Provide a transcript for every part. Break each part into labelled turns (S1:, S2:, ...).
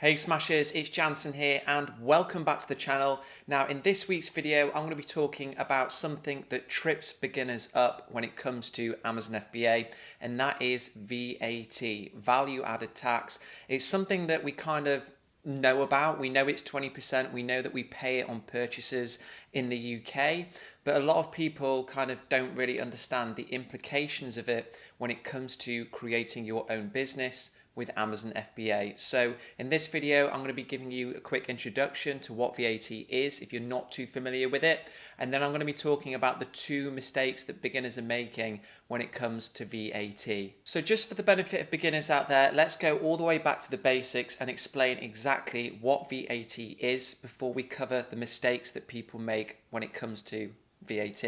S1: Hey Smashers, it's Jansen here and welcome back to the channel. Now in this week's video I'm going to be talking about something that trips beginners up when it comes to Amazon FBA, and that is VAT, value added tax. It's something that we kind of know about. We know it's 20%, we know that we pay it on purchases in the UK, but a lot of people kind of don't really understand the implications of it when it comes to creating your own business with Amazon FBA. So in this video, I'm going to be giving you a quick introduction to what VAT is if you're not too familiar with it. And then I'm going to be talking about the two mistakes that beginners are making when it comes to VAT. So just for the benefit of beginners out there, let's go all the way back to the basics and explain exactly what VAT is before we cover the mistakes that people make when it comes to VAT.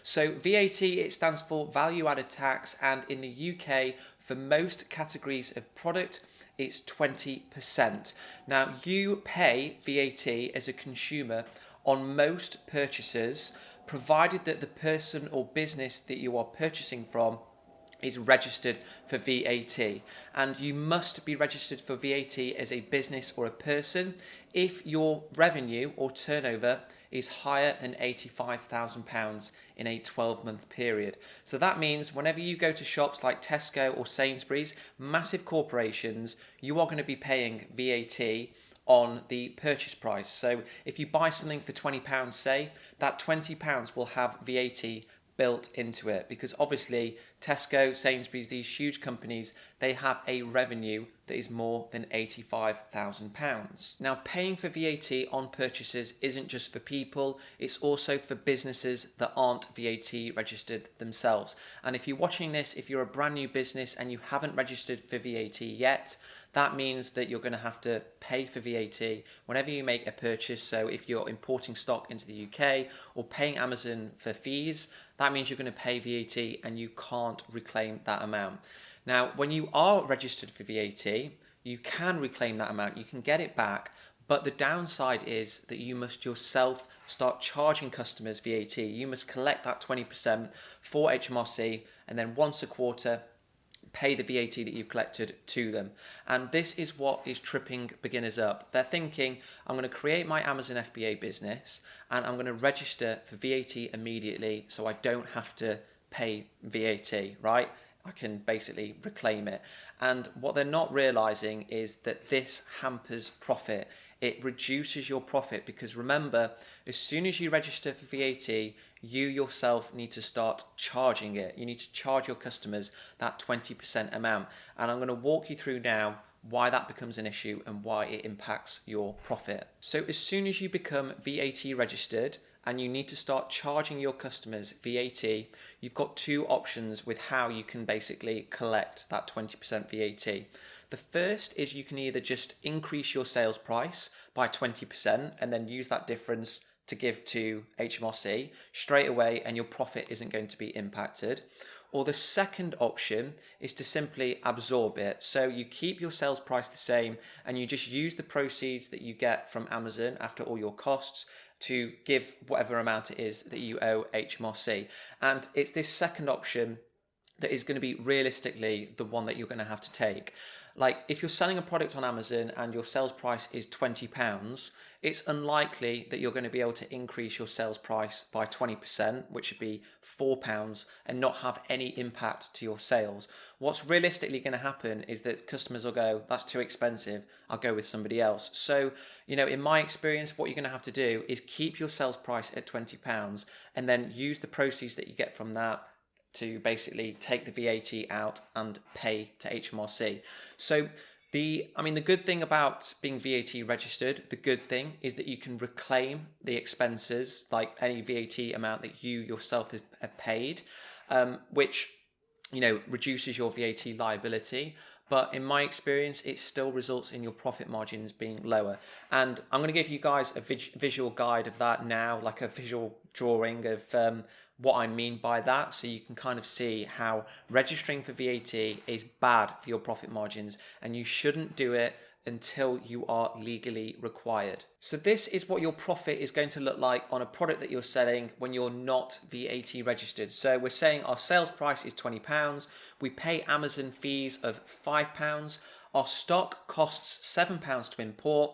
S1: So VAT, it stands for value added tax, and in the UK, for most categories of product, it's 20%. Now, you pay VAT as a consumer on most purchases, provided that the person or business that you are purchasing from is registered for VAT. And you must be registered for VAT as a business or a person if your revenue or turnover is higher than £85,000 in a 12-month period. So that means whenever you go to shops like Tesco or Sainsbury's, massive corporations, you are going to be paying VAT on the purchase price. So if you buy something for £20, say, that £20 will have VAT built into it, because obviously Tesco, Sainsbury's, these huge companies, they have a revenue that is more than £85,000. Now, paying for VAT on purchases isn't just for people, it's also for businesses that aren't VAT registered themselves. And if you're watching this, if you're a brand new business and you haven't registered for VAT yet, that means that you're going to have to pay for VAT whenever you make a purchase. So if you're importing stock into the UK or paying Amazon for fees, that means you're going to pay VAT and you can't reclaim that amount. Now, when you are registered for VAT, you can reclaim that amount, you can get it back, but the downside is that you must yourself start charging customers VAT. You must collect that 20% for HMRC and then once a quarter pay the VAT that you've collected to them. And this is what is tripping beginners up. They're thinking, I'm going to create my Amazon FBA business and I'm going to register for VAT immediately so I don't have to pay VAT, right? I can basically reclaim it. And what they're not realizing is that this hampers profit. It reduces your profit, because remember, as soon as you register for VAT, you yourself need to start charging it. You need to charge your customers that 20% amount. And I'm going to walk you through now why that becomes an issue and why it impacts your profit. So as soon as you become VAT registered and you need to start charging your customers VAT, you've got two options with how you can basically collect that 20% VAT. The first is you can either just increase your sales price by 20% and then use that difference to give to HMRC straight away, and your profit isn't going to be impacted. Or the second option is to simply absorb it. So you keep your sales price the same and you just use the proceeds that you get from Amazon after all your costs to give whatever amount it is that you owe HMRC. And it's this second option that is going to be realistically the one that you're going to have to take. Like, if you're selling a product on Amazon and your sales price is £20, it's unlikely that you're going to be able to increase your sales price by 20%, which would be £4, and not have any impact to your sales. What's realistically going to happen is that customers will go, that's too expensive, I'll go with somebody else. So, in my experience, what you're going to have to do is keep your sales price at £20 and then use the proceeds that you get from that to basically take the VAT out and pay to HMRC. So the good thing about being VAT registered, the good thing is that you can reclaim the expenses, like any VAT amount that you yourself have paid, which reduces your VAT liability. But in my experience, it still results in your profit margins being lower. And I'm going to give you guys a visual guide of that now, like a visual drawing of what I mean by that, so you can kind of see how registering for VAT is bad for your profit margins and you shouldn't do it until you are legally required. So this is what your profit is going to look like on a product that you're selling when you're not VAT registered. So we're saying our sales price is £20, we pay Amazon fees of £5. our stock costs £7 to import,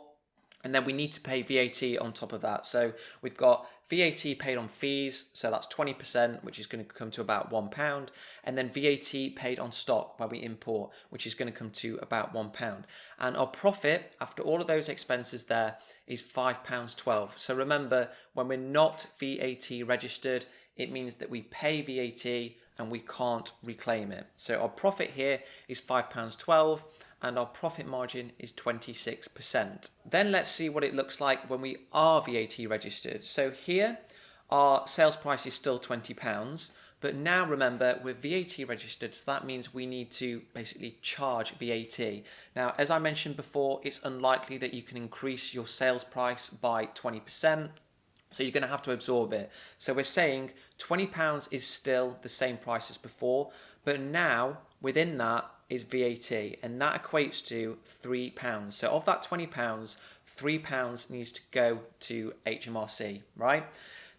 S1: and then we need to pay VAT on top of that. So we've got VAT paid on fees, so that's 20%, which is going to come to about £1. And then VAT paid on stock when we import, which is going to come to about £1. And our profit, after all of those expenses there, is £5.12. So remember, when we're not VAT registered, it means that we pay VAT and we can't reclaim it. So our profit here is £5.12. And our profit margin is 26%. Then let's see what it looks like when we are VAT registered. So here, our sales price is still £20, but now remember, we're VAT registered, so that means we need to basically charge VAT. Now, as I mentioned before, it's unlikely that you can increase your sales price by 20%. So you're going to have to absorb it. So we're saying £20 is still the same price as before, but now within that is VAT, and that equates to £3. So of that £20, £3 needs to go to HMRC, right?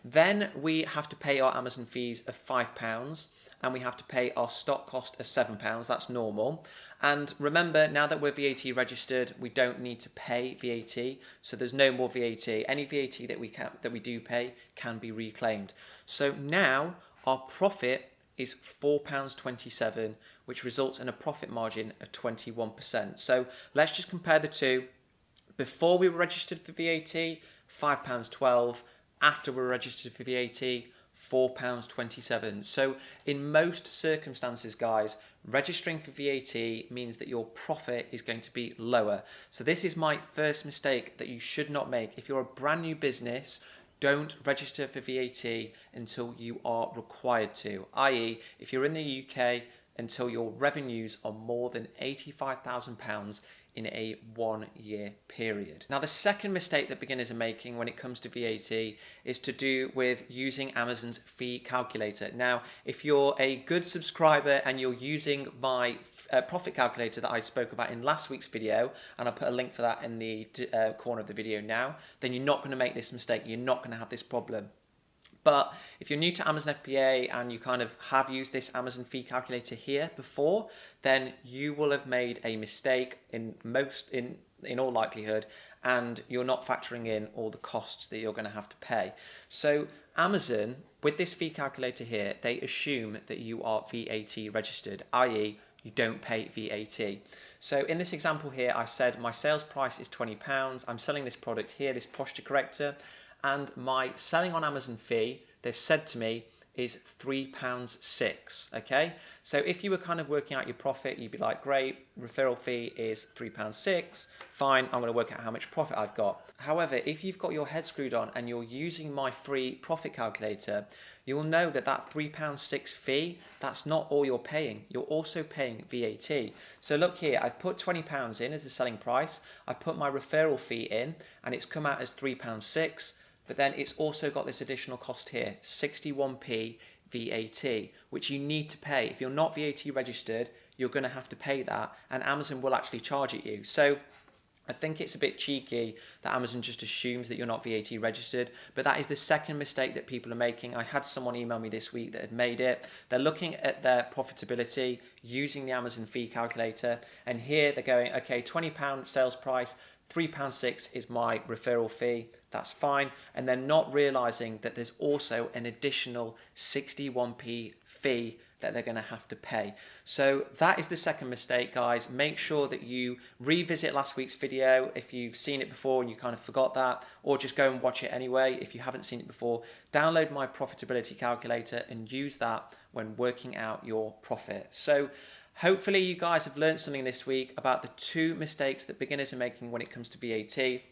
S1: Then we have to pay our Amazon fees of £5, and we have to pay our stock cost of £7. That's normal. And remember, now that we're VAT registered, we don't need to pay VAT, so there's no more VAT. Any VAT that we do pay can be reclaimed. So now our profit is £4.27, which results in a profit margin of 21%. So let's just compare the two. Before we were registered for VAT, £5.12. After we're registered for VAT, £4.27. So in most circumstances, guys, registering for VAT means that your profit is going to be lower. So this is my first mistake that you should not make. If you're a brand new business, don't register for VAT until you are required to, i.e. if you're in the UK until your revenues are more than £85,000 in a 1 year period. Now, the second mistake that beginners are making when it comes to VAT is to do with using Amazon's fee calculator. Now, if you're a good subscriber and you're using my profit calculator that I spoke about in last week's video, and I'll put a link for that in the corner of the video now, then you're not going to make this mistake. You're not going to have this problem. But if you're new to Amazon FBA and you kind of have used this Amazon fee calculator here before, then you will have made a mistake in all likelihood, and you're not factoring in all the costs that you're going to have to pay. So Amazon, with this fee calculator here, they assume that you are VAT registered, i.e. you don't pay VAT. So in this example here, I said my sales price is £20. I'm selling this product here, this posture corrector, and my selling on Amazon fee, they've said to me, is £3.06, okay? So if you were kind of working out your profit, you'd be like, great, referral fee is £3.06, fine, I'm gonna work out how much profit I've got. However, if you've got your head screwed on and you're using my free profit calculator, you'll know that that £3.06 fee, that's not all you're paying. You're also paying VAT. So look here, I've put £20 in as the selling price, I put my referral fee in, and it's come out as £3.06, but then it's also got this additional cost here, 61p VAT, which you need to pay. If you're not VAT registered, you're going to have to pay that, and Amazon will actually charge it you. So I think it's a bit cheeky that Amazon just assumes that you're not VAT registered, but that is the second mistake that people are making. I had someone email me this week that had made it. They're looking at their profitability using the Amazon fee calculator, and here they're going, okay, £20 sales price, £3.06 is my referral fee, that's fine, and they're not realizing that there's also an additional 61p fee that they're going to have to pay. So that is the second mistake, guys. Make sure that you revisit last week's video if you've seen it before and you kind of forgot that, or just go and watch it anyway if you haven't seen it before. Download my profitability calculator and use that when working out your profit. So hopefully you guys have learned something this week about the two mistakes that beginners are making when it comes to VAT.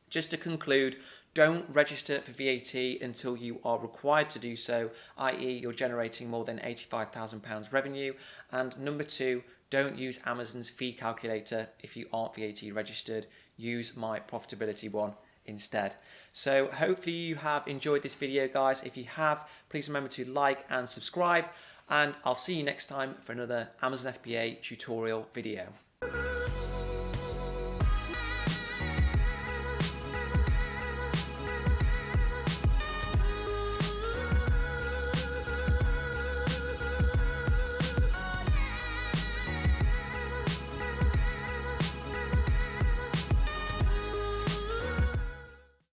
S1: Just to conclude, don't register for VAT until you are required to do so, i.e. you're generating more than £85,000 revenue. And number two, don't use Amazon's fee calculator if you aren't VAT registered. Use my profitability one instead. So hopefully you have enjoyed this video, guys. If you have, please remember to like and subscribe, and I'll see you next time for another Amazon FBA tutorial video.